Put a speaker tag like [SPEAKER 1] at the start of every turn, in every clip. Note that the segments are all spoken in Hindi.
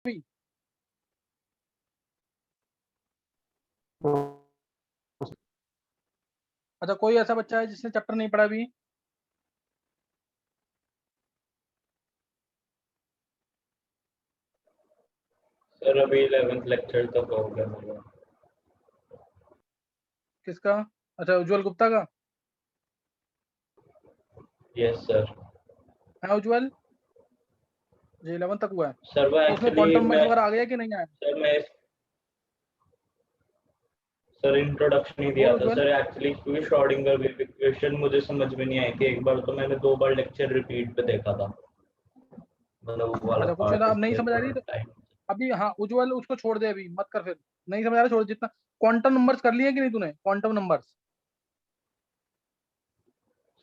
[SPEAKER 1] अभी? अच्छा, कोई ऐसा बच्चा है जिसने चैप्टर नहीं पढ़ा अभी?
[SPEAKER 2] सर अभी 11th लेक्चर तक हो गया मेरा।
[SPEAKER 1] किसका? अच्छा, उज्जवल गुप्ता का।
[SPEAKER 2] Yes sir.
[SPEAKER 1] है उज्जवल? जो 11 तक हुआ है,
[SPEAKER 2] सर वो
[SPEAKER 1] तो उसमें
[SPEAKER 2] एक्चुअली
[SPEAKER 1] क्वांटम नंबर्स
[SPEAKER 2] मैं
[SPEAKER 1] वगैरह आ गया कि नहीं आया?
[SPEAKER 2] सर इंट्रोडक्शन ही दिया
[SPEAKER 1] बोल
[SPEAKER 2] था
[SPEAKER 1] उज्जवल।
[SPEAKER 2] सर एक्चुअली, क्योंकि श्रोडिंगर वेव इक्वेशन मुझे समझ में नहीं आई थी। एक बार तो मैंने 2 बार लेक्चर रिपीट पे देखा था, मतलब वो वाला
[SPEAKER 1] अच्छा, कुछ
[SPEAKER 2] पार्ट
[SPEAKER 1] ना, अब नहीं
[SPEAKER 2] इसलिए
[SPEAKER 1] समझ आ
[SPEAKER 2] थोड़ा
[SPEAKER 1] रही तो
[SPEAKER 2] टाइम।
[SPEAKER 1] अभी, हाँ उज्जवल उसको छोड़ दे, अभी मत कर फिर। नहीं समझ आ रहा, छोड़। जितना क्वांटम नंबर्स कर लिए कि नहीं तूने, क्वांटम नंबर्स?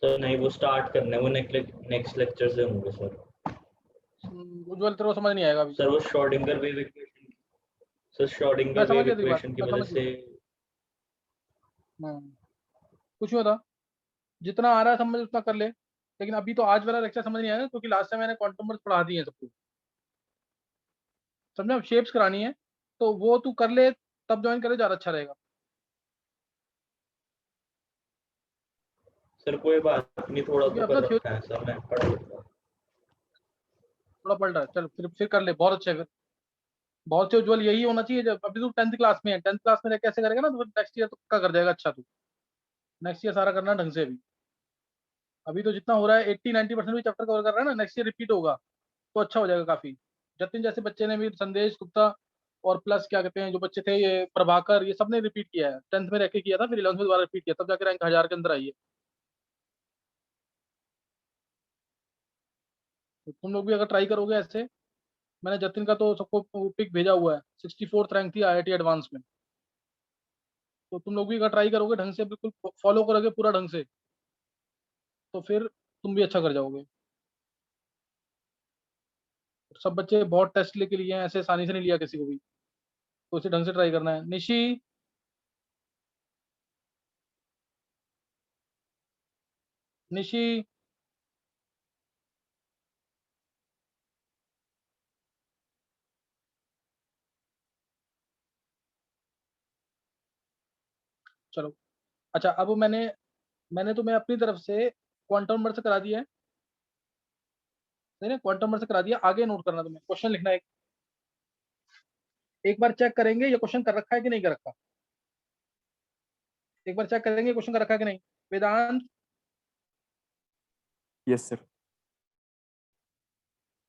[SPEAKER 2] सर नहीं, वो स्टार्ट करने, वो नेक्स्ट लेक्चर से होंगे सर।
[SPEAKER 1] उज्जवल तेरे को समझ नहीं आएगा अभी।
[SPEAKER 2] सर वो श्रोडिंगर वेव इक्वेशन, सर
[SPEAKER 1] मैं
[SPEAKER 2] श्रोडिंगर
[SPEAKER 1] समझ
[SPEAKER 2] वेव
[SPEAKER 1] गया तेरी बात,
[SPEAKER 2] इक्वेशन की
[SPEAKER 1] मैं
[SPEAKER 2] वजह
[SPEAKER 1] समझ गया।
[SPEAKER 2] से।
[SPEAKER 1] कुछ नहीं होता, जितना आ रहा है समझ उतना कर ले। लेकिन अभी तो आज वाला लेक्चर समझ नहीं आया ना, क्योंकि लास्ट टाइम मैंने क्वांटम नंबर्स पढ़ा दिए हैं सबको। समझा? अब शेप्स करानी है, तो वो तू कर ले, तब ज्वाइन करे, ज्यादा अच्छा रहेगा।
[SPEAKER 2] सर कोई बात नहीं, थोड़ा
[SPEAKER 1] क्योंकि
[SPEAKER 2] तो
[SPEAKER 1] अपना
[SPEAKER 2] कर
[SPEAKER 1] थ्योरी
[SPEAKER 2] रखा है सर, मैं पढ़ लूंगा।
[SPEAKER 1] थोड़ा पढ़ रहा है, चल फिर कर ले, बहुत अच्छे है फिर। बहुत से उज्जवल यही होना चाहिए। जब अभी तू 10th क्लास में है, 10th क्लास में रह कैसे करेगा ना, तो नेक्स्ट ईयर तो पक्का कर जाएगा अच्छा तू। नेक्स्ट ईयर सारा करना ढंग से भी। अभी तो जितना हो रहा है 80-90% भी चैप्टर कवर कर रहा है ना, नेक्स्ट ईयर रिपीट होगा तो अच्छा हो जाएगा काफी। जतिन जैसे बच्चे ने भी, संदेश गुप्ता और प्लस क्या कहते हैं जो बच्चे थे, ये प्रभाकर, ये सब ने रिपीट किया है। 10th में रह के किया था, फिर 11th में दोबारा रिपीट किया, तब जाकर रैंक 1000 के अंदर आई है। तो तुम लोग भी अगर ट्राई करोगे ऐसे, मैंने जतिन का तो सबको पिक भेजा हुआ है, 64th रैंक थी IIT एडवांस में। तो तुम लोग भी अगर ट्राई करोगे ढंग से, बिल्कुल फॉलो करोगे पूरा ढंग से, तो फिर तुम भी अच्छा कर जाओगे। सब बच्चे बहुत टेस्ट लेके लिए हैं, ऐसे आसानी से नहीं लिया किसी को भी। तो उसे ढंग से ट्राई करना है। निशी, निशी, चलो। अच्छा, अब मैंने तुम्हें अपनी तरफ से क्वांटम नंबर से करा दिया है। नहीं ना, क्वांटम नंबर से करा दिया। आगे नोट करना, तुम्हें क्वेश्चन लिखना है। एक बार चेक करेंगे ये क्वेश्चन कर रखा है कि नहीं कर रखा। एक बार चेक करेंगे क्वेश्चन कर रखा है कि नहीं। वेदांत,
[SPEAKER 3] यस सर।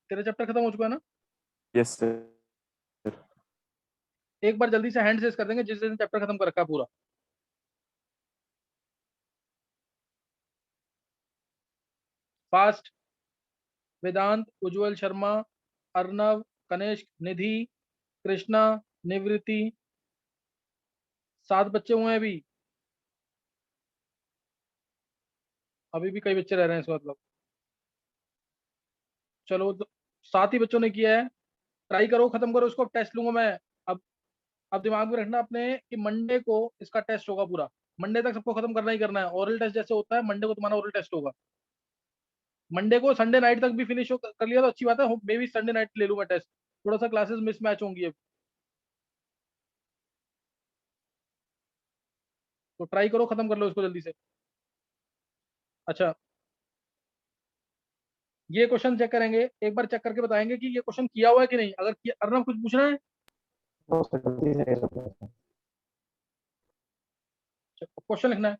[SPEAKER 1] तेरा चैप्टर खत्म हो चुका है ना?
[SPEAKER 3] Yes sir.
[SPEAKER 1] एक बार जल्दी से हैंड रेज कर देंगे जिस दिन चैप्टर खत्म कर रखा है पूरा। फास्ट। वेदांत, उज्जवल शर्मा, अर्नव, कनिष्क, निधि, कृष्णा, निवृत्ति। 7 बच्चे हुए हैं अभी। अभी भी कई बच्चे रह रहे हैं इसका मतलब। चलो तो 7 ही बच्चों ने किया है। ट्राई करो, खत्म करो इसको, टेस्ट लूंगा मैं। अब अब दिमाग में रखना अपने कि मंडे को इसका टेस्ट होगा पूरा। मंडे तक सबको खत्म करना ही करना है। ओरल टेस्ट जैसे होता है, मंडे को तुम्हारा ओरल टेस्ट होगा। मंडे को संडे नाइट तक भी फिनिश कर लिया तो अच्छी बात है। मे भी संडे नाइट ले लूँ मैं टेस्ट। थोड़ा सा क्लासेस मिसमैच होंगी अब, तो ट्राई करो, खत्म कर लो इसको जल्दी से। अच्छा, ये क्वेश्चन चेक करेंगे, एक बार चेक करके बताएंगे कि ये क्वेश्चन किया हुआ है कि नहीं। अगर किया, अर्नब कुछ पूछना है? क्वेश्चन लिखना है,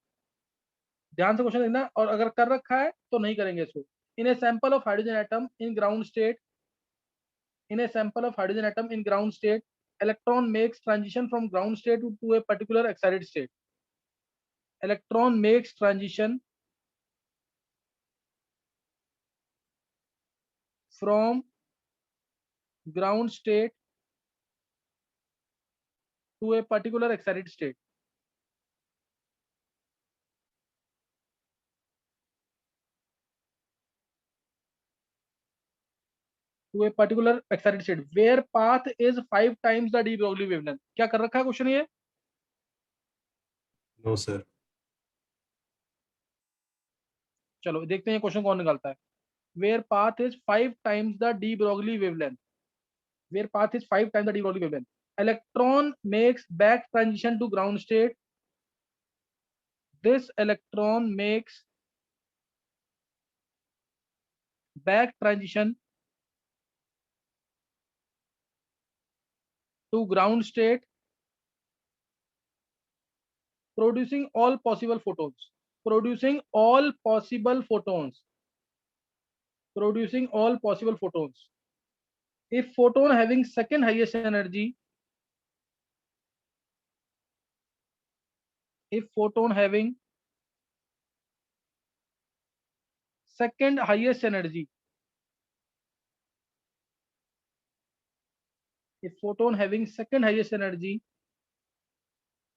[SPEAKER 1] ध्यान से क्वेश्चन लिखना है, और अगर कर रखा है तो नहीं करेंगे इसको। In a sample of hydrogen atom in ground state, in a sample of hydrogen atom in ground state, electron makes transition from ground state to a particular excited state. Electron makes transition from ground state to a particular excited state. To a particular excited state where path is 5 times the de Broglie wavelength. क्या कर रखा है क्वेश्चन ये?
[SPEAKER 3] No sir.
[SPEAKER 1] चलो देखते हैं क्वेश्चन कौन निकालता है। Where path is 5 times the de Broglie wavelength. where path is 5 times the de Broglie wavelength. Electron makes back transition to ground state. This electron makes back transition to ground state, producing all possible photons. Producing all possible photons. Producing all possible photons. If photon having second highest energy, if photon having second highest energy, if photon having second highest energy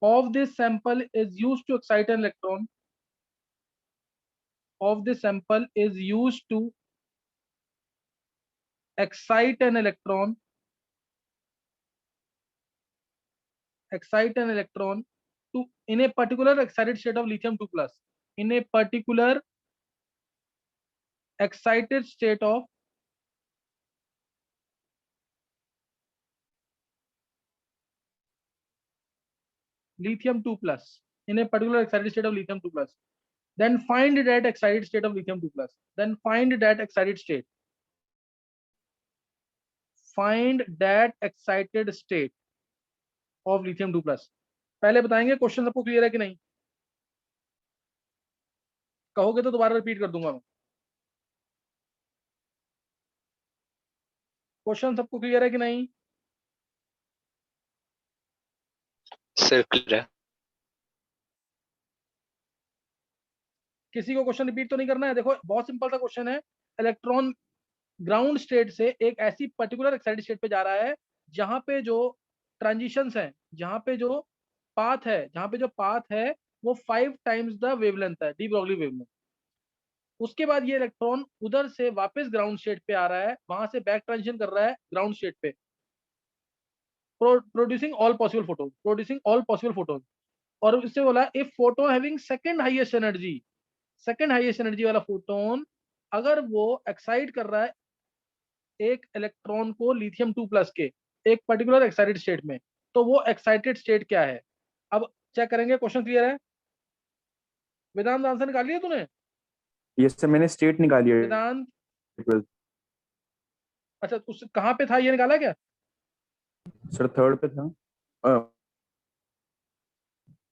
[SPEAKER 1] of this sample is used to excite an electron, of this sample is used to excite an electron, excite an electron to in a particular excited state of lithium 2 plus, in a particular excited state of lithium 2 plus, in a particular excited state of lithium 2 plus, then find that excited state of lithium 2 plus, then find that excited state, find that excited state of lithium 2 plus. पहले बताएंगे क्वेश्चन सबको क्लियर है कि नहीं, कहोगे तो दोबारा रिपीट कर दूंगा मैं. क्वेश्चन सबको क्लियर है कि नहीं?
[SPEAKER 3] सर क्लियर है.
[SPEAKER 1] किसी को क्वेश्चन रिपीट तो नहीं करना है? देखो बहुत सिंपल सा क्वेश्चन है. इलेक्ट्रॉन ग्राउंड स्टेट से एक ऐसी पर्टिकुलर एक्साइटेड स्टेट पे जा रहा है जहां पे जो ट्रांजिशंस हैं, जहां पे जो पाथ है, जहां पे जो पाथ है वो 5 टाइम्स द वेवलेंथ है, डी ब्रॉगली वेवलेंथ. उसके बाद ये इलेक्ट्रॉन उधर से वापस ग्राउंड स्टेट पे आ रहा है, वहां से बैक ट्रांजिशन कर रहा है ग्राउंड स्टेट पे, producing all possible photon, producing all possible photon. और इससे बोला if photon having second highest energy, second highest energy वाला फोटोन अगर वो एक्साइट कर रहा है एक इलेक्ट्रॉन को लिथियम 2 प्लस के एक पर्टिकुलर एक्साइटेड स्टेट में, तो वो एक्साइटेड स्टेट क्या है? अब चेक करेंगे. क्वेश्चन क्लियर है? वेदांत आंसर निकाल लिया तूने?
[SPEAKER 4] यस सर, मैंने स्टेट निकाली है.
[SPEAKER 1] वेदांत अच्छा उस कहाँ पे था ये निकाला क्या?
[SPEAKER 4] सर थर्ड पे था,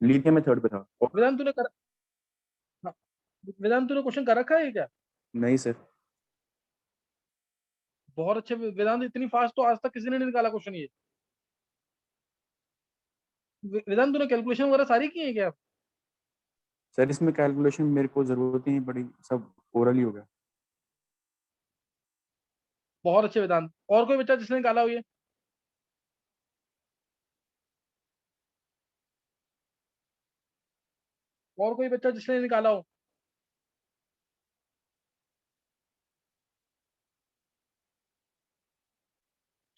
[SPEAKER 4] लिथियम में थर्ड पे था.
[SPEAKER 1] वेदांत तूने कर हाँ, वेदांत तूने क्वेश्चन कर रखा है क्या?
[SPEAKER 4] नहीं सर.
[SPEAKER 1] बहुत अच्छे वेदांत, इतनी फास्ट तो आज तक किसी ने नहीं निकाला क्वेश्चन ये. वेदांत तूने कैलकुलेशन वगैरह सारी की है क्या?
[SPEAKER 4] सर इसमें कैलकुलेशन मेरे को जरूरत ही नहीं पड़ी, सब ओरल ही हो गया.
[SPEAKER 1] बहुत अच्छे वेदांत. और कोई बच्चा जिसने निकाला हो ये? और कोई बच्चा जिसने निकाला हो?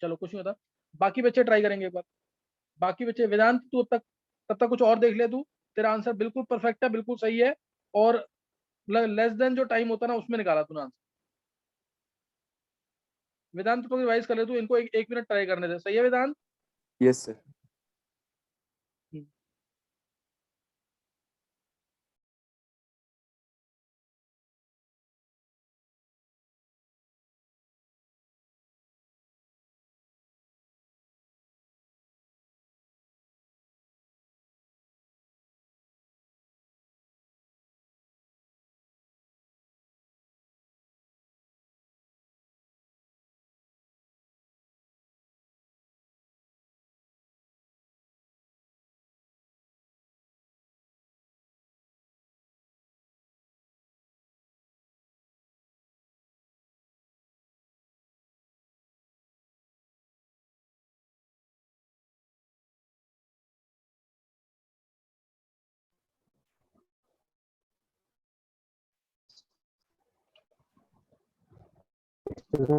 [SPEAKER 1] चलो कुछ नहीं होता, बाकी बच्चे ट्राई करेंगे एक बार. बाकी बच्चे वेदांत तू तब तक कुछ और देख ले. तू तेरा आंसर बिल्कुल परफेक्ट है, बिल्कुल सही है. और लेस देन जो टाइम होता है ना उसमें निकाला तूने आंसर. वेदांत तो रिवाइज कर ले तू, इनको एक मिनट ट्राई करने दे. सही है वेदांत?
[SPEAKER 4] Yes sir.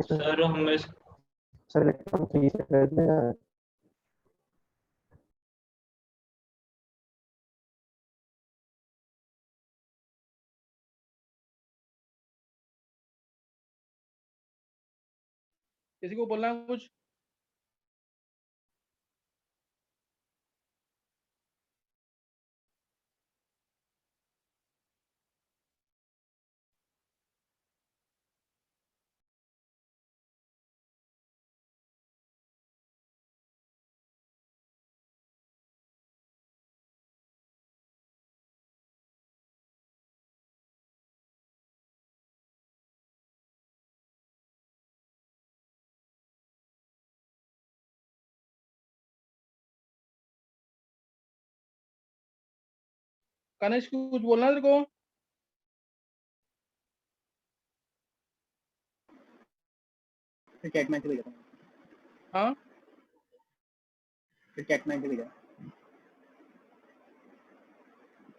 [SPEAKER 2] सर हमें
[SPEAKER 5] सर इलेक्ट्रॉन कहीं से कर देगा.
[SPEAKER 1] किसी को बोलना है कुछ? कनिष्क कुछ बोलना है तेरे को?
[SPEAKER 6] चैट में भेजा
[SPEAKER 1] हाँ
[SPEAKER 6] चैट में भेजा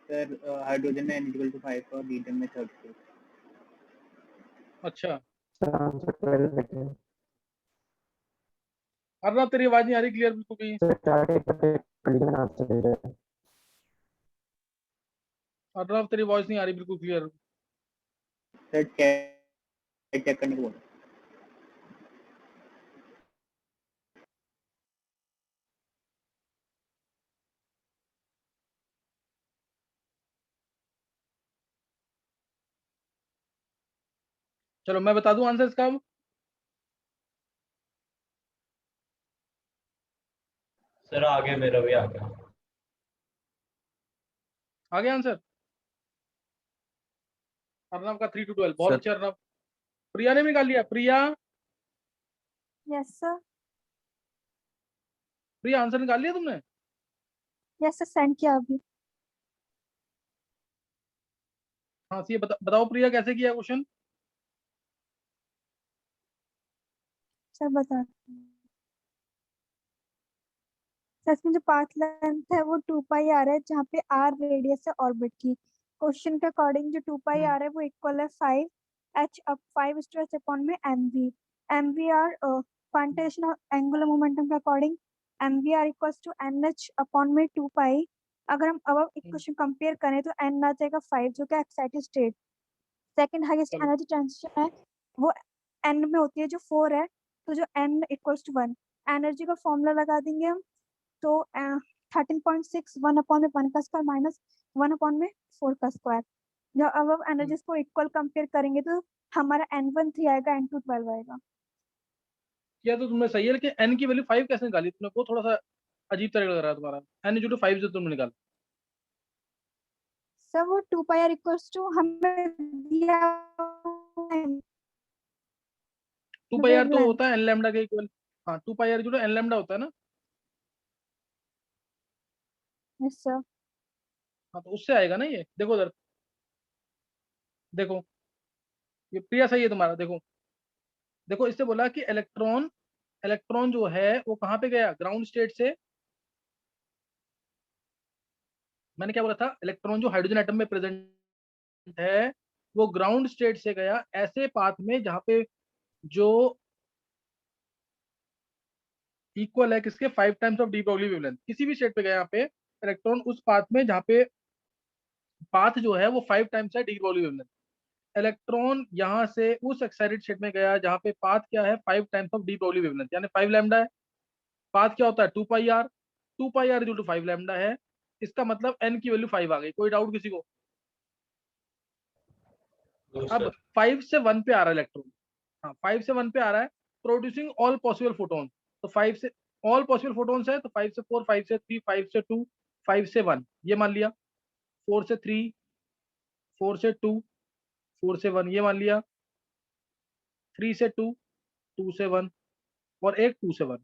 [SPEAKER 6] सर हाइड्रोजन में n=5 और हीलियम में 30।
[SPEAKER 1] अच्छा
[SPEAKER 5] सर आंसर 12 है।
[SPEAKER 1] अर्नब तेरी आवाज नहीं आ रही क्लियर बिल्कुल भी।
[SPEAKER 5] सर चार्ट एक कंडीशन आंसर दे रहे हैं।
[SPEAKER 1] अर्नब तेरी वॉइस नहीं आ रही बिल्कुल क्लियर।
[SPEAKER 6] सर चेक करने को बोला।
[SPEAKER 1] चलो मैं बता दूं आंसर इसका अब।
[SPEAKER 2] सर आगे मेरा भी आ गया।
[SPEAKER 1] आ गया आंसर अर्नब का 3 to 12। बहुत
[SPEAKER 4] सर
[SPEAKER 1] अच्छे अर्नब। प्रिया ने भी निकाल लिया। प्रिया
[SPEAKER 7] यस सर।
[SPEAKER 1] प्रिया आंसर निकाल लिया तुमने?
[SPEAKER 7] यस सर सेंड किया अभी।
[SPEAKER 1] हाँ ये बताओ प्रिया कैसे किया क्वेश्चन?
[SPEAKER 7] सर बता सर इसमें जो पाथ लेंथ है वो 2 पाई आ रहा है जहाँ पे आर रेडियस है ऑर्बिट की। क्वेश्चन के अकॉर्डिंग जो 2 पाई आ रहा है वो इक्वल है 5 h अप 5 स्टू h अपॉन में mv R quantization angular momentum के according mv R equals to nh upon में 2 पाई। अगर हम अब इक्वेशन कंपेयर करें तो n आ जाएगा 5 जो कि एक्साइटेड स्टेट। सेकंड हाईएस्ट
[SPEAKER 1] चलो
[SPEAKER 7] एनर्जी ट्रांजिशन है वो n में होती है जो 4 है। तो जो n इक्वल्स टू 1 एनर्जी का फॉर्मूला लगा देंगे हम। तो 13.6 1 अपॉन में 1 का स्क्वायर माइनस 1 अपॉन में 4 का स्क्वायर। जब अब एनर्जीज को इक्वल कंपेयर करेंगे तो हमारा n1 3 आएगा n2 12 आएगा।
[SPEAKER 1] किया तो तुमने सही है लेकिन n की वैल्यू 5 कैसे निकाली तुमने? वो थोड़ा सा अजीब तरीका लग रहा है तुम्हारा। n/5 जो तुमने निकाला।
[SPEAKER 7] सर वो 2 पाई आर इक्वल्स टू हमें दिया
[SPEAKER 1] 2 पाई आर तो
[SPEAKER 7] वेवलेंथ।
[SPEAKER 1] होता है n लैम्डा के इक्वल। हाँ 2 पाई आर जो n लैम्डा होता है ना।
[SPEAKER 7] Yes sir.
[SPEAKER 1] हाँ तो उससे आएगा ना ये। देखो उधर देखो ये प्रिया सही है तुम्हारा। देखो देखो इससे बोला कि इलेक्ट्रॉन इलेक्ट्रॉन जो है वो कहाँ पे गया? ग्राउंड स्टेट से। मैंने क्या बोला था? इलेक्ट्रॉन जो हाइड्रोजन एटम में प्रेजेंट है वो ग्राउंड स्टेट से गया ऐसे पाथ में जहां पे जो इक्वल है किसके? 5 times of de Broglie wavelength. किसी भी स्टेट पे गया यहाँ पे इलेक्ट्रॉन उस पाथ में जहाँ पे पाथ जो है वो 5 टाइम्स है डी ब्रॉगली वेवलेंथ। इलेक्ट्रॉन यहाँ से उस एक्साइटेड स्टेट में गया जहाँ पे पाथ क्या है? 5 times of de Broglie wavelength यानी 5 लैम्डा है। पाथ क्या होता है? 2 pi R. 2 pi R equal to 5 lambda है। इसका मतलब n की वैल्यू 5 आ गई। कोई डाउट किसी को? अब 5 से 1 पे आ रहा है इलेक्ट्रॉन। हाँ 5 से 1 पे आ रहा है प्रोड्यूसिंग ऑल पॉसिबल फोटोन। तो 5 से ऑल पॉसिबल फोटोन्स है तो 5 से 4 5 से 3 5 से 2 5 से 1 ये मान लिया। 4 से 3 4 से 2 4 से 1 ये मान लिया। 3 से 2 2 से 1 और एक 2 से 1।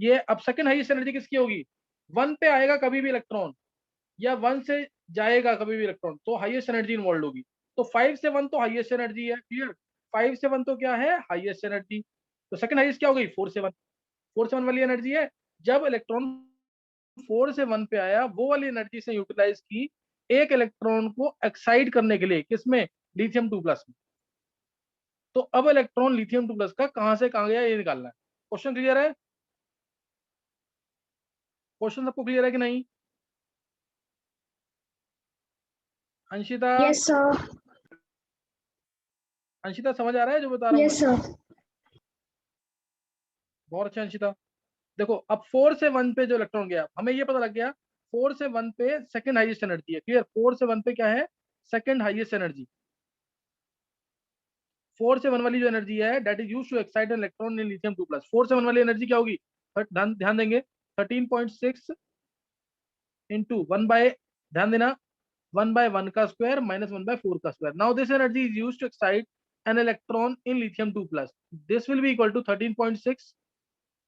[SPEAKER 1] ये अब सेकंड हाईएस्ट एनर्जी किसकी होगी? 1 पे आएगा कभी भी इलेक्ट्रॉन या 1 से जाएगा कभी भी इलेक्ट्रॉन तो हाईएस्ट एनर्जी इन्वॉल्व होगी। तो 5 से 1 तो हाईएस्ट एनर्जी है। क्लियर? 5 से 1 तो क्या है? Highest energy. तो सेकंड हाईएस्ट क्या हो गई? 4 से 1। 4 से 1 वाली एनर्जी है। जब इलेक्ट्रॉन 4 से 1 पे आया वो वाली एनर्जी से यूटिलाइज की एक इलेक्ट्रॉन को एक्साइट करने के लिए। किसमें? लिथियम 2 प्लस में। तो अब इलेक्ट्रॉन लिथियम 2 प्लस का कहां से कहां गया ये निकालना है। क्वेश्चन क्लियर है? क्वेश्चन सबको क्लियर है कि नहीं? Anshita
[SPEAKER 8] yes sir.
[SPEAKER 1] अंशिता समझ आ रहा है जो बता रहा हूं मैं?
[SPEAKER 8] Yes sir.
[SPEAKER 1] बहुत अच्छा अंशिता। देखो अब 4 से 1 पे जो इलेक्ट्रॉन गया हमें ये पता लग गया 4 से 1 पे सेकंड हाईएस्ट एनर्जी है। क्लियर? 4 से 1 पे क्या है? Second highest energy. 4 से 1 वाली जो एनर्जी है that is used to excite an electron in lithium 2 plus. 4 से 1 वाली एनर्जी क्या होगी? ध्यान देंगे 13.6 इंटू 1 बाय ध्यान देना 1/1 का स्क्वायर माइनस 1/4 का square. Now this energy is used to excite an electron in lithium 2 plus. This will be equal to 13.6।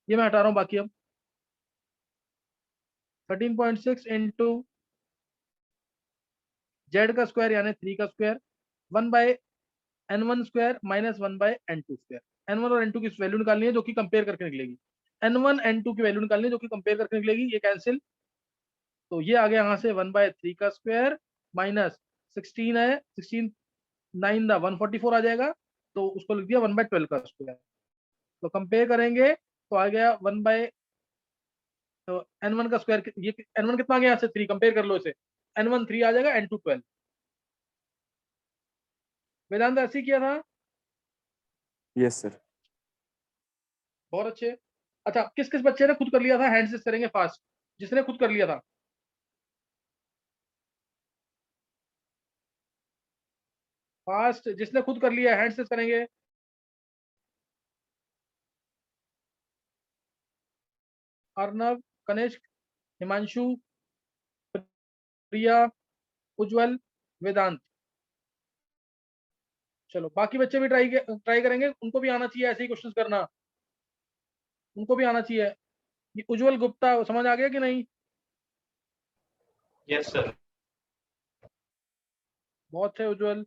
[SPEAKER 1] ये मैं हटा रहा हूं बाकी। अब 13.6 इंटू जेड का स्क्वायर यानी 3 का square 1/n1 square minus 1/n2 square. n1 और n2 की वैल्यू निकालनी है जो कि कंपेयर करके निकलेगी। n1 n2 की वैल्यू निकालनी है जो कि कंपेयर करके निकलेगी। ये कैंसिल, तो ये आ गया यहाँ से 1/3 का स्क्वायर माइनस 16 है, 16 9 दा 144 आ जाएगा, तो उसको लिख दिया 1/12 का स्क्वायर। तो कंपेयर करेंगे तो आ गया 1 बाय तो n1 का स्क्वायर, ये n1 कितना आ गया यहाँ से 3, कंपेयर कर लो इसे, n1 3 आ जाएगा, n2 12। वेदांत ऐसे ही किया था।
[SPEAKER 4] Yes sir.
[SPEAKER 1] बहुत अच्छे। अच्छा, किस किस बच्चे ने खुद कर लिया था, हैंड से करेंगे फास्ट, जिसने खुद कर लिया था। फास्ट जिसने खुद कर लिया, हैंड से करेंगे। अर्नव, कनिष्क, हिमांशु, प्रिया, उज्जवल, वेदांत। चलो बाकी बच्चे भी ट्राई करेंगे, उनको भी आना चाहिए ऐसे ही क्वेश्चंस करना, उनको भी आना चाहिए। ये उज्जवल गुप्ता समझ आ गया कि नहीं?
[SPEAKER 2] Yes sir.
[SPEAKER 1] बहुत है Ujjwal.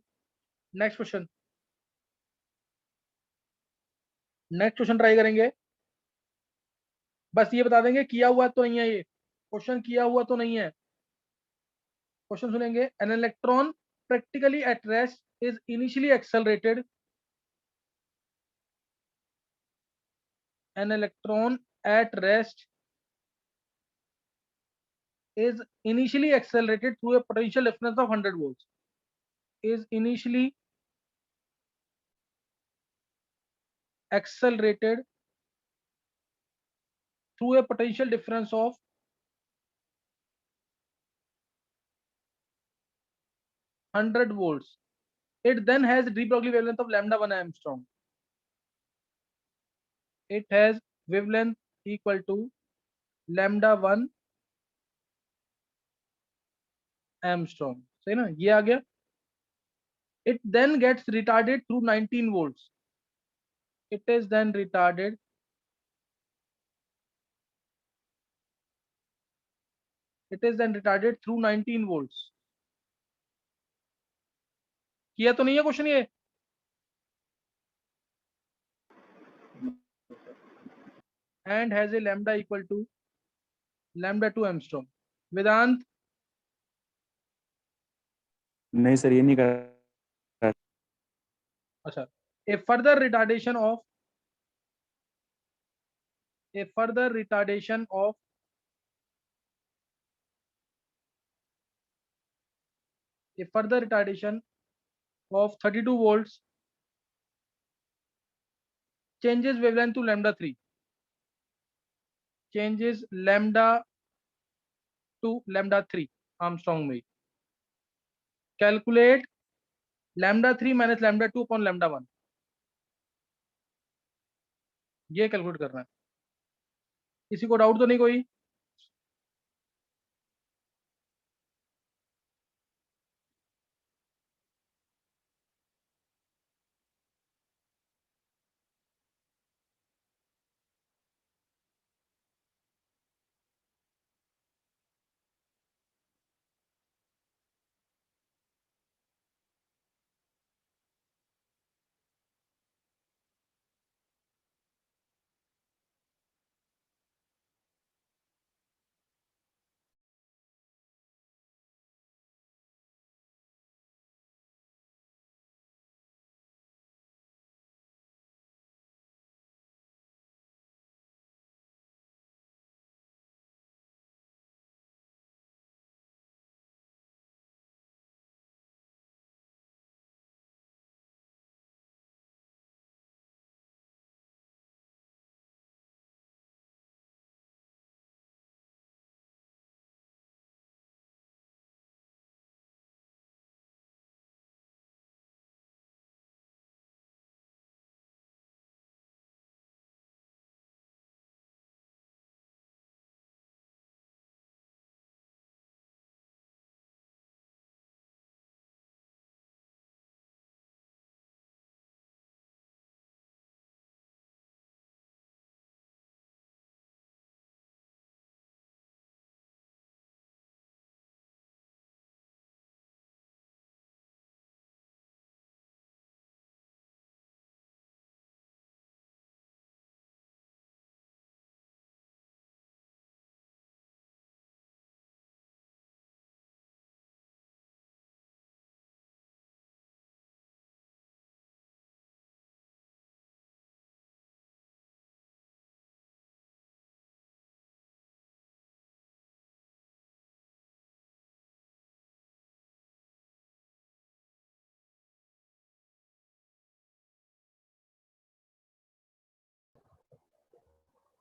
[SPEAKER 1] Next question, next question try करेंगे। बस ये बता देंगे किया हुआ तो नहीं है, ये क्वेश्चन किया हुआ तो नहीं है। क्वेश्चन सुनेंगे। An electron practically at rest is initially accelerated. An electron at rest is initially accelerated through a potential difference of 100 volts. Is initially accelerated through a potential difference of 100 volts. It then has de Broglie wavelength of lambda 1 Armstrong. It has wavelength equal to lambda 1 Armstrong. सही ना, ये आ गया। It then gets retarded through 19 volts. It is then retarded through 19 volts. किया तो नहीं है क्वेश्चन ये? And has a lambda equal to lambda 2 Armstrong. वेदांत,
[SPEAKER 4] नहीं सर, ये नहीं कर।
[SPEAKER 1] अच्छा, a further retardation of a further retardation of a further retardation of 32 volts changes wavelength to lambda 3, changes lambda to lambda 3 Armstrong में। Calculate lambda 3 minus lambda 2 upon lambda 1, ये कैलकुलेट करना है। किसी को डाउट तो नहीं कोई?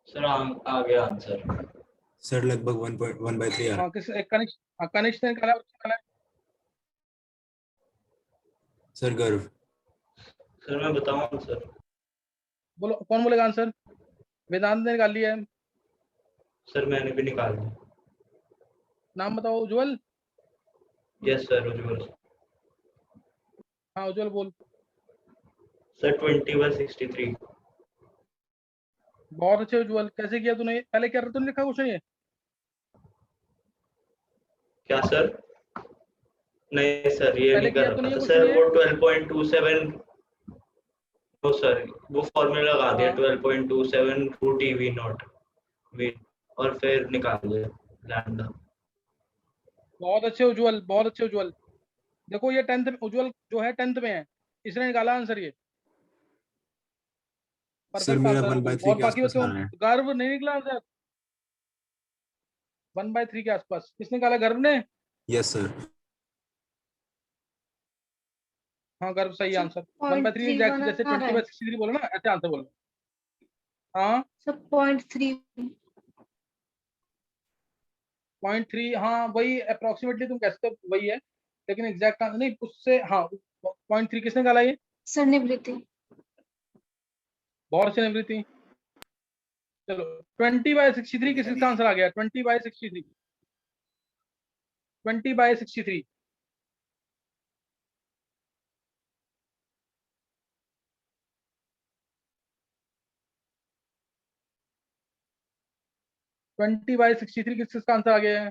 [SPEAKER 2] सर आ गया आंसर।
[SPEAKER 8] सर लगभग 1.1/3 आ रहा है।
[SPEAKER 1] हाँ किस एक कनिष्ठ ने निकाला, उसने निकाला।
[SPEAKER 8] सर गर्व।
[SPEAKER 2] सर मैं बताऊं आंसर?
[SPEAKER 1] बोलो कौन बोलेगा आंसर? वेदांत ने निकाल लिया है।
[SPEAKER 2] सर मैंने भी निकाल लिया।
[SPEAKER 1] नाम बताओ। उज्जवल।
[SPEAKER 2] यस सर उज्जवल।
[SPEAKER 1] हाँ उज्जवल बोल।
[SPEAKER 2] सर 20/63।
[SPEAKER 1] बहुत अच्छे उज्जवल, कैसे किया तूने? पहले क्या तूने लिखा क्वेश्चन ये?
[SPEAKER 2] क्या सर? नहीं सर ये
[SPEAKER 1] पहले
[SPEAKER 2] नहीं कर
[SPEAKER 1] किया तूने
[SPEAKER 2] रखा
[SPEAKER 1] ये
[SPEAKER 2] था
[SPEAKER 1] क्वेश्चन
[SPEAKER 2] सर,
[SPEAKER 1] ये?
[SPEAKER 2] वो 12.27। तो सर वो फॉर्मूला लगा दिया
[SPEAKER 1] हाँ
[SPEAKER 2] 12.27 root E V not V, और फिर निकाल दिया लैम्डा।
[SPEAKER 1] बहुत अच्छे उज्जवल, बहुत अच्छे उज्जवल। देखो ये 10th में, उज्जवल जो है 10th में है, इसने निकाला आंसर ये।
[SPEAKER 8] सर
[SPEAKER 1] परफेक्ट
[SPEAKER 8] मेरा
[SPEAKER 1] आंसर।
[SPEAKER 8] 1/3
[SPEAKER 1] और
[SPEAKER 8] के
[SPEAKER 1] बाकी
[SPEAKER 8] आसपास
[SPEAKER 1] बच्चों
[SPEAKER 8] आ रहा है।
[SPEAKER 1] गर्व नहीं निकला आंसर। 1/3 के आसपास किसने निकाला? गर्व ने।
[SPEAKER 8] Yes sir.
[SPEAKER 1] हाँ गर्व सही
[SPEAKER 9] सर
[SPEAKER 1] आंसर। 1/3 एग्जैक्ट
[SPEAKER 9] 0.31
[SPEAKER 1] जैसे
[SPEAKER 9] आ रहा है
[SPEAKER 1] 20/63 बोलो ना, ऐसे आंसर बोलो। हाँ
[SPEAKER 9] सर 0.3
[SPEAKER 1] 0.3, हाँ वही अप्रोक्सीमेटली तुम कह सकते हो वही है, लेकिन एग्जैक्ट आंसर नहीं उससे। हाँ 0.3 किसने निकाला ये?
[SPEAKER 9] सर निवृत्ति
[SPEAKER 1] बहुत अच्छी निवृत्ति। चलो 20/63 किसका आंसर आ गया? 20/63, 20/63। ट्वेंटी बाई सिक्सटी थ्री किसका आंसर आ गया है?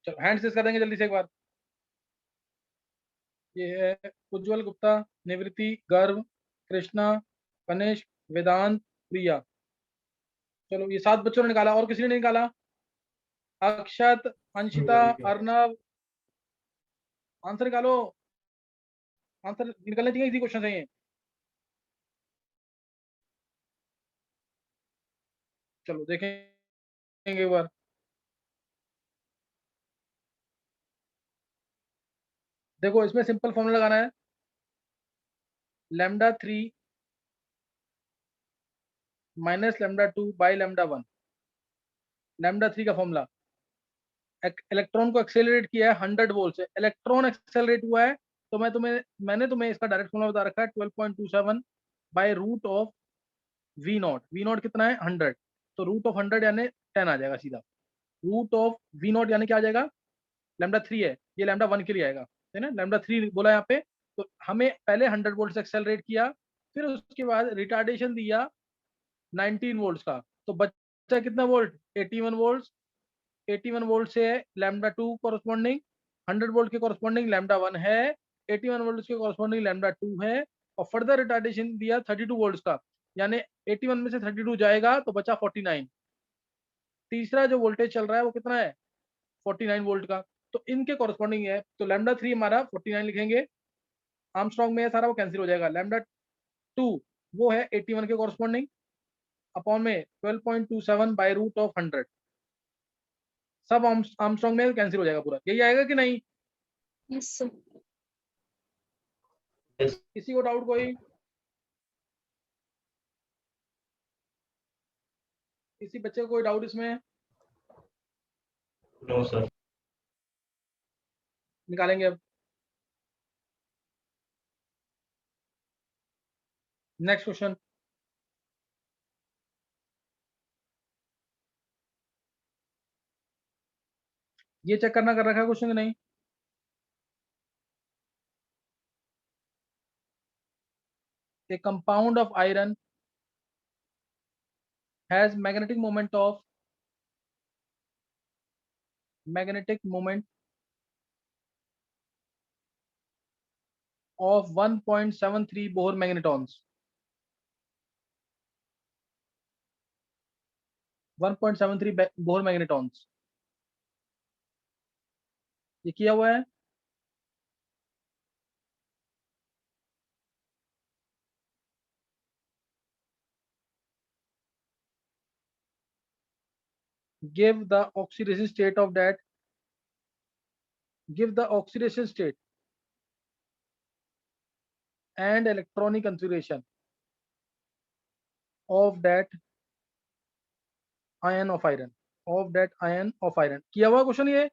[SPEAKER 1] चलो हैंड से कर देंगे जल्दी से एक बार। ये है उज्जवल गुप्ता, निवृत्ति, गर्व, कृष्णा, कनिष्क, वेदांत, प्रिया। चलो ये 7 बच्चों ने निकाला, और किसी ने नहीं निकाला? अक्षत, अंशिता, अर्नव, आंसर निकालो। आंसर निकलने चाहिए इसी क्वेश्चन से ये। चलो देखेंगे एक बार। देखो इसमें सिंपल फॉर्मूला लगाना है, λ3 माइनस λ2 बाई λ1। λ3 का फॉर्मूला, इलेक्ट्रॉन को एक्सेलरेट किया है 100 वोल्ट से, इलेक्ट्रॉन एक्सेलरेट हुआ है, तो मैंने तुम्हें इसका डायरेक्ट फॉर्मूला बता रखा है 12.27 by root of v not. V naught कितना है? 100, तो रूट ऑफ 100 यानी 10 आ जाएगा सीधा। रूट ऑफ वी नॉट यानी क्या आ जाएगा? λ3 है, ये λ1 के लिए आएगा, है ना। λ3 बोला यहाँ पे, तो हमें पहले 100 वोल्ट से एक्सेलरेट किया, फिर उसके बाद रिटार्डेशन दिया 19 वोल्ट का, तो बचा कितना वोल्ट? 81 वोल्ट। 81 वोल्ट से λ2 कॉरस्पॉन्डिंग, 100 वोल्ट के कॉरस्पॉन्डिंग λ1 है, 81 वोल्ट के कॉरस्पॉन्डिंग λ2 है, और फर्दर रिटार्डेशन दिया 32 वोल्ट का, यानी 81 में से 32 जाएगा तो बचा 49। तीसरा जो वोल्टेज चल रहा है वो कितना है? 49 वोल्ट का, तो इनके कॉरस्पॉन्डिंग है, तो λ3 हमारा 49 लिखेंगे, आर्मस्ट्रांग में है सारा, वो कैंसिल हो जाएगा। λ2 वो है 81 के कॉरस्पॉन्डिंग, अपॉन में 12.27 बाय रूट ऑफ 100, सब आर्मस्ट्रांग में कैंसिल हो जाएगा पूरा। यही आएगा कि नहीं?
[SPEAKER 9] यस सर
[SPEAKER 1] किसी को डाउट कोई? किसी बच्चे को कोई डाउट इसमें?
[SPEAKER 2] No sir.
[SPEAKER 1] निकालेंगे अब नेक्स्ट क्वेश्चन। ये चेक करना कर रखा है क्वेश्चन कि नहीं? A compound of iron has magnetic moment of 1.73 Bohr magnetons। 1.73 Bohr मैग्नेटॉन्स, ये किया हुआ है। give the oxidation state of that, give the oxidation state and electronic configuration of that ion of iron, of that ion of iron. किया हुआ क्वेश्चन ये?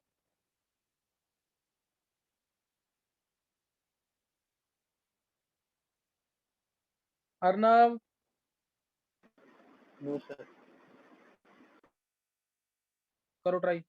[SPEAKER 1] Arnav,
[SPEAKER 6] No, sir.
[SPEAKER 1] करो ट्राई.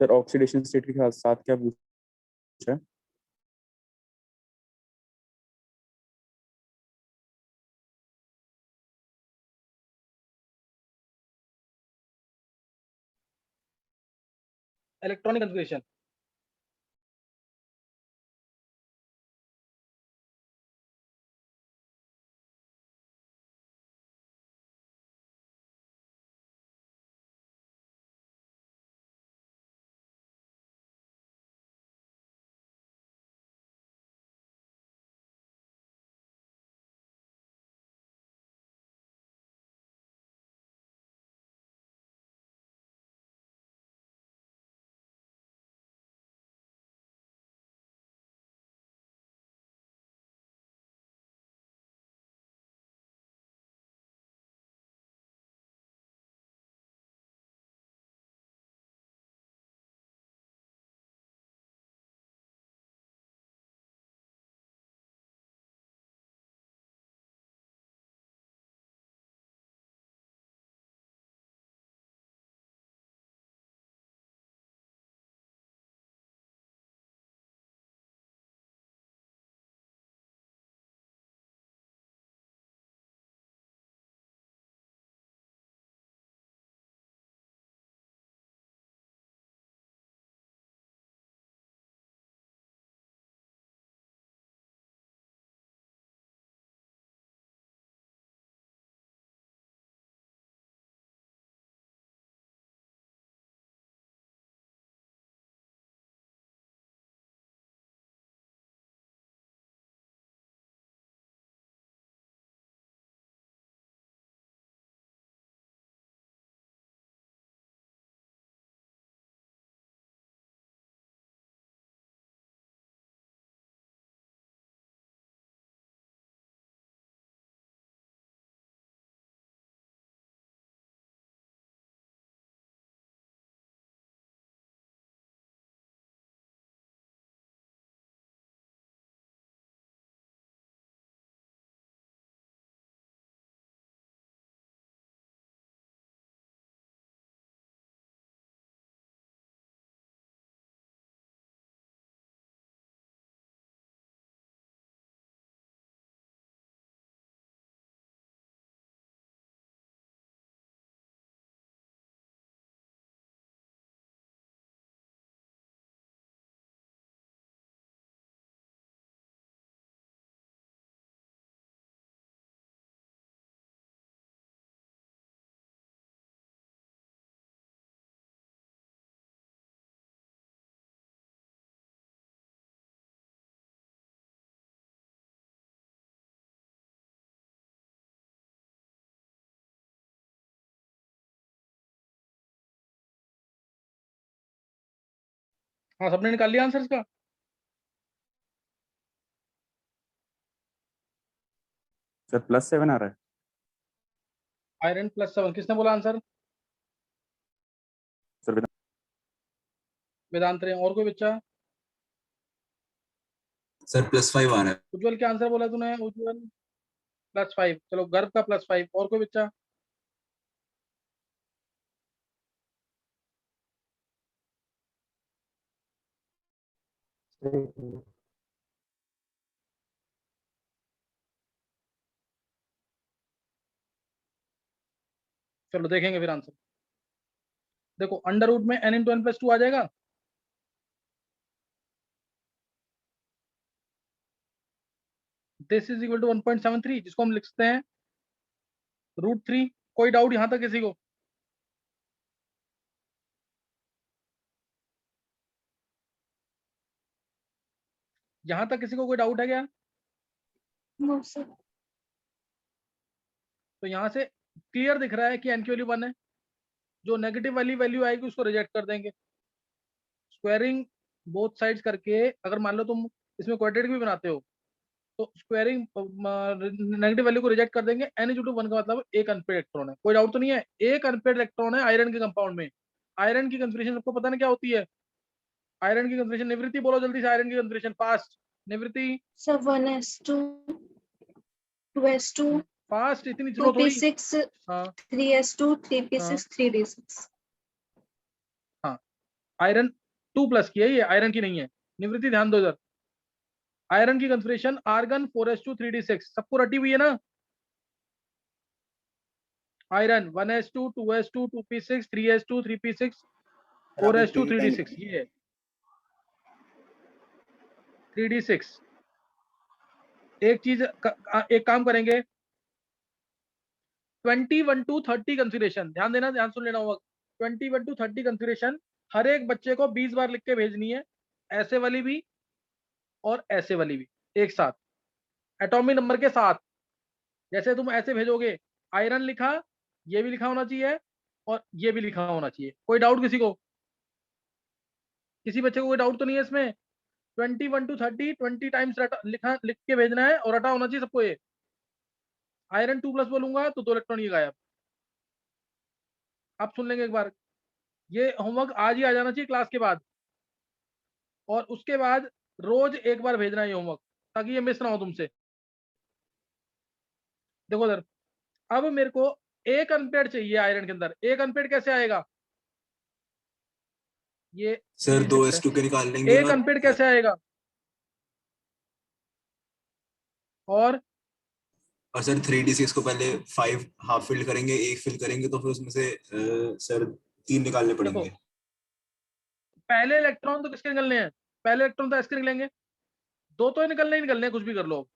[SPEAKER 4] सर ऑक्सीडेशन स्टेट के साथ क्या पूछा है?
[SPEAKER 1] Electronic configuration. हाँ, सबने निकाल लिया आंसर इसका?
[SPEAKER 4] सर +7 आ रहा है.
[SPEAKER 1] आयरन +7 किसने बोला आंसर?
[SPEAKER 4] सर
[SPEAKER 1] वेदांत रे, और कोई बच्चा?
[SPEAKER 8] सर +5 आ रहा है।
[SPEAKER 1] उज्जवल क्या आंसर बोला तूने? उज्जवल +5। चलो गर्भ का +5। और कोई बच्चा?
[SPEAKER 5] सही।
[SPEAKER 1] चलो देखेंगे फिर आंसर। देखो अंडर रूट में n इंटू n+2 आ जाएगा। दिस इज इक्वल टू 1.73, जिसको हम लिखते हैं √3। कोई डाउट यहां तक किसी को? यहां तक किसी को कोई डाउट है क्या?
[SPEAKER 9] No, sir.
[SPEAKER 1] तो यहाँ से क्लियर दिख रहा है कि n की वैल्यू 1 है। जो नेगेटिव वाली वैल्यू आएगी उसको रिजेक्ट कर देंगे। स्क्वायरिंग बोथ साइड्स करके, अगर मान लो तुम इसमें क्वाड्रेटिक भी बनाते हो तो स्क्वायरिंग नेगेटिव वैल्यू को रिजेक्ट कर देंगे। n = 1 का मतलब एक अनपेड इलेक्ट्रॉन है। कोई डाउट तो नहीं है? एक अनपेड इलेक्ट्रॉन है आयरन के कंपाउंड में। आयरन की कंसंट्रेशन सबको पता ना क्या होती है? आयरन की कंसंट्रेशन, निवृत्ति बोलो जल्दी से, आयरन की कंसंट्रेशन फास्ट। निवृत्ति
[SPEAKER 9] Sir, 1s2, 2s2,
[SPEAKER 1] फास्ट, इतनी स्लो थोड़ी।
[SPEAKER 9] 2p6,
[SPEAKER 1] हाँ
[SPEAKER 9] 3s2,
[SPEAKER 1] हाँ
[SPEAKER 9] 3p6, 3d6.
[SPEAKER 1] हाँ, आयरन 2+ की है ये, आयरन की नहीं है। निवृत्ति ध्यान दो इधर। आयरन की कंसंट्रेशन आर्गन 4s2 3d6 सबको रटी हुई है ना। Iron 1s2 2s2 2p6 3s2 3p6 4s2 3d6, ये है 3d6। एक चीज एक काम करेंगे, 21 to 30 कंसिडरेशन, ध्यान देना, ध्यान सुन लेना होगा। 21 to 30 कंसिडरेशन हर एक बच्चे को 20 बार लिख के भेजनी है, ऐसे वाली भी और ऐसे वाली भी एक साथ, एटॉमिक नंबर के साथ। जैसे तुम ऐसे भेजोगे, आयरन लिखा, ये भी लिखा होना चाहिए और ये भी लिखा होना चाहिए। कोई डाउट किसी को? किसी बच्चे को कोई डाउट तो नहीं है इसमें? 21 to 30 20 टाइम्स लिखा, लिख के भेजना है और रटा होना चाहिए सबको। ये आयरन 2+ बोलूंगा तो 2 इलेक्ट्रॉन ये गायब। आप सुन लेंगे एक बार, ये होमवर्क आज ही आ जाना चाहिए क्लास के बाद, और उसके बाद रोज एक बार भेजना है ये होमवर्क, ताकि ये मिस ना हो तुमसे। देखो इधर, अब मेरे को एक अनपेड चाहिए आयरन के अंदर। एक अनपेड कैसे आएगा? ये
[SPEAKER 8] सर
[SPEAKER 1] 3d6 है।
[SPEAKER 8] 2s2 के निकाल लेंगे
[SPEAKER 1] एक अनपेड कैसे आएगा? और
[SPEAKER 8] सर 3d6 को पहले 5 हाफ फिल करेंगे, एक फिल करेंगे, तो फिर उसमें से सर 3 निकालने
[SPEAKER 1] देखो,
[SPEAKER 8] पड़ेंगे।
[SPEAKER 1] पहले इलेक्ट्रॉन तो किसके निकलने हैं? पहले इलेक्ट्रॉन तो इसके निकलेंगे, दो तो निकलने ही निकलने हैं, कुछ भी कर लो।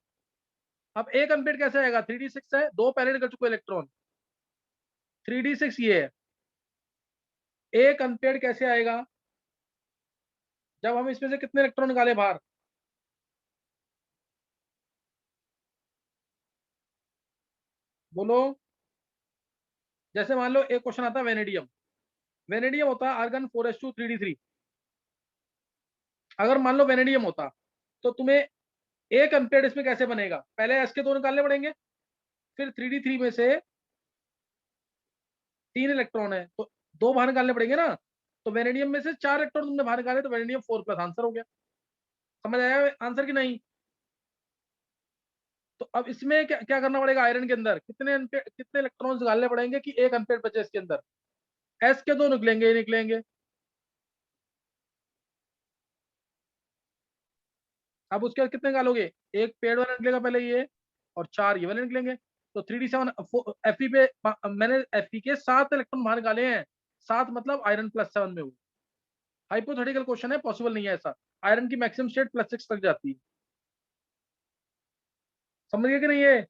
[SPEAKER 1] अब एक अनपेड कैसे आएगा? 3d6 है, दो पहले निकल चुके इलेक्ट्रॉन, 3d6 ये है। एक अनपेड कैसे आएगा? जब हम इसमें से कितने इलेक्ट्रॉन निकाले बाहर? बोलो। जैसे मान लो एक क्वेश्चन आता है वेनेडियम। वेनेडियम होता है आर्गन 4s2 3d3। अगर मान लो वेनेडियम होता तो तुम्हें एक अनपेड इसमें कैसे बनेगा? पहले एस के दो निकालने पड़ेंगे, फिर 3d3 में से 3 इलेक्ट्रॉन है तो दो बाहर निकालने पड़ेंगे ना। तो वेनेडियम में से 4 इलेक्ट्रॉन तुमने बाहर निकाले तो वेनेडियम 4+, आंसर हो गया। समझ आया आंसर की नहीं? तो अब इसमें क्या क्या करना पड़ेगा? आयरन के अंदर कितने कितने इलेक्ट्रॉन निकालने पड़ेंगे कि एक अनपेड बचे इसके अंदर? एस के दो निकलेंगे ही निकलेंगे। अब उसके बाद कितने निकालोगे? एक पेड़ वाला निकलेगा पहले ये, और 4 ये वाले निकलेंगे। तो 3d7 एफई पे मैंने एफई के 7 इलेक्ट्रॉन बाहर निकाले हैं। 7 मतलब आयरन +7 में हुआ। हाइपोथेटिकल क्वेश्चन है, पॉसिबल नहीं है ऐसा। आयरन की मैक्सिमम स्टेट +6 तक जाती है। समझ गए कि नहीं? ये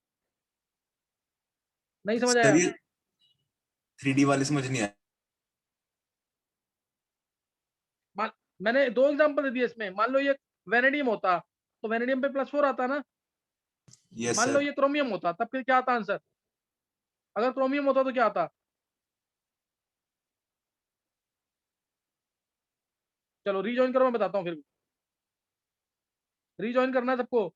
[SPEAKER 1] नहीं समझ
[SPEAKER 8] सर
[SPEAKER 1] आया?
[SPEAKER 8] ये 3d वाले समझ नहीं आया।
[SPEAKER 1] मैंने 2 एग्जांपल दे दिए इसमें। मान लो ये वेनेडियम होता तो वेनेडियम पे +4 आता ना।
[SPEAKER 8] यस
[SPEAKER 1] मान लो
[SPEAKER 8] सर।
[SPEAKER 1] ये क्रोमियम होता, तब फिर क्या आता आंसर? अगर क्रोमियम होता तो क्या आता? चलो रीजॉइन करो, मैं बताता हूँ फिर। रीजॉइन करना है सबको।